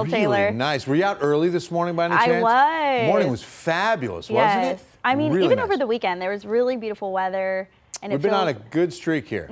Really Taylor. nice. Were you out early this morning by any chance? I was. Morning was fabulous, Yes. wasn't it? I mean, really even nice. over the weekend, there was really beautiful weather. And We've been on a good streak here.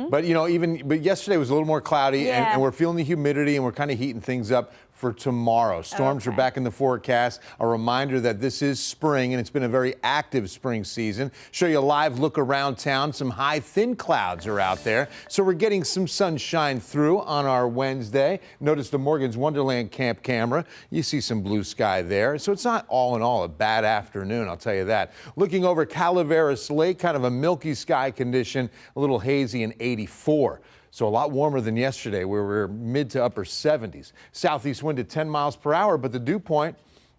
But, you know, but yesterday was a little more cloudy, and we're feeling the humidity, and we're kind of heating things up for tomorrow. Storms are back in the forecast. A reminder that this is spring, and it's been a very active spring season. Show you a live look around town. Some high, thin clouds are out there. So we're getting some sunshine through on our Wednesday. Notice the Morgan's Wonderland camp camera. You see some blue sky there. So it's not all in all a bad afternoon, I'll tell you that. Looking over Calaveras Lake, kind of a milky sky condition, a little hazy and 84. So a lot warmer than yesterday, where we're mid to upper 70s. Southeast wind at 10 miles per hour, but the dew point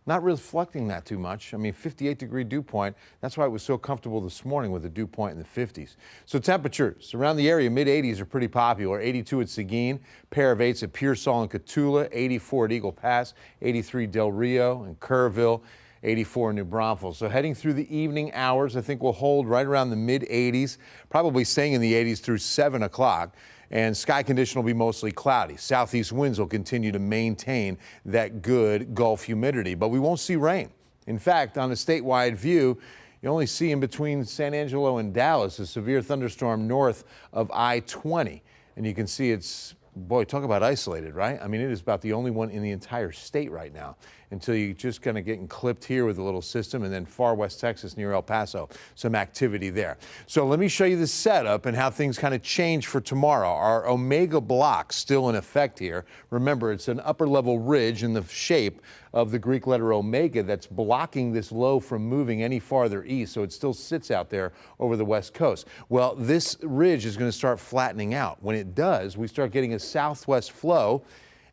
not reflecting that too much. I mean, 58-degree dew point. That's why it was so comfortable this morning with a dew point in the 50s. So temperatures around the area, mid-80s are pretty popular. 82 at Seguin, pair of 8s at Pearsall and Cotulla, 84 at Eagle Pass, 83 Del Rio and Kerrville, 84 in New Braunfels. So heading through the evening hours, I think we'll hold right around the mid-80s, probably staying in the 80s through 7 o'clock. And sky condition will be mostly cloudy. Southeast winds will continue to maintain that good Gulf humidity, but we won't see rain. In fact, on a statewide view, you only see in between San Angelo and Dallas a severe thunderstorm north of I-20. And you can see it's, boy, talk about isolated, right? I mean, it is about the only one in the entire state right now, until you just kind of getting clipped here with a little system, and then far west Texas near El Paso, some activity there. So let me show you the setup and how things kind of change for tomorrow. Our Omega block still in effect here. Remember, it's an upper level ridge in the shape of the Greek letter omega that's blocking this low from moving any farther east, so it still sits out there over the west coast. Well, this ridge is going to start flattening out. When it does, we start getting a southwest flow,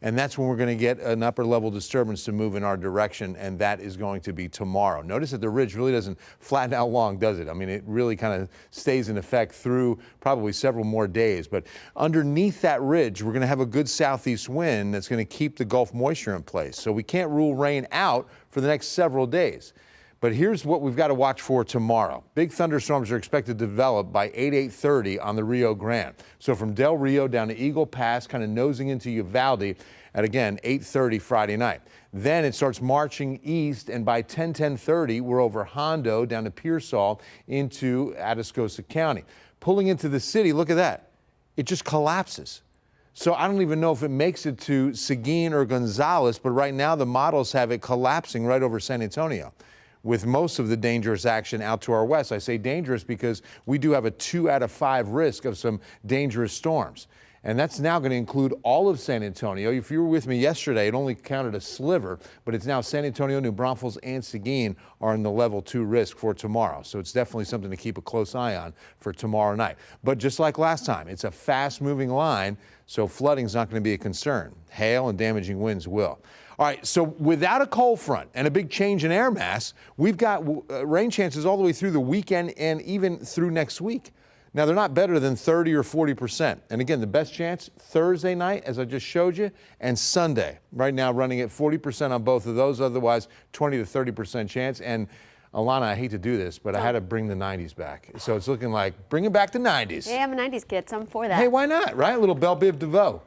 and that's when we're going to get an upper level disturbance to move in our direction, and that is going to be tomorrow. Notice that the ridge really doesn't flatten out long, does it? I mean, it really kind of stays in effect through probably several more days. But underneath that ridge, we're going to have a good southeast wind that's going to keep the Gulf moisture in place. So we can't rule rain out for the next several days. But here's what we've got to watch for tomorrow. Big thunderstorms are expected to develop by 8:30 on the Rio Grande. So from Del Rio down to Eagle Pass, kind of nosing into Uvalde at, again, 8:30 Friday night. Then it starts marching east, and by 10:30, we're over Hondo down to Pearsall into Atascosa County. Pulling into the city, look at that. It just collapses. So I don't even know if it makes it to Seguin or Gonzales, but right now the models have it collapsing right over San Antonio, with most of the dangerous action out to our west. I say dangerous because we do have a 2 out of 5 risk of some dangerous storms. And that's now going to include all of San Antonio. If you were with me yesterday, it only counted a sliver, but it's now San Antonio, New Braunfels, and Seguin are in the level 2 risk for tomorrow. So it's definitely something to keep a close eye on for tomorrow night. But just like last time, it's a fast-moving line, so flooding's not going to be a concern. Hail and damaging winds will. All right, so without a cold front and a big change in air mass, we've got rain chances all the way through the weekend and even through next week. Now, they're not better than 30 or 40%. And again, the best chance Thursday night, as I just showed you, and Sunday. Right now, running at 40% on both of those, otherwise 20 to 30% chance. And Alana, I hate to do this, but I had to bring the 90s back. So it's looking like bringing back the 90s. Yeah, I'm a 90s kid, so I'm for that. Hey, why not, right? A little Belle Biv DeVoe.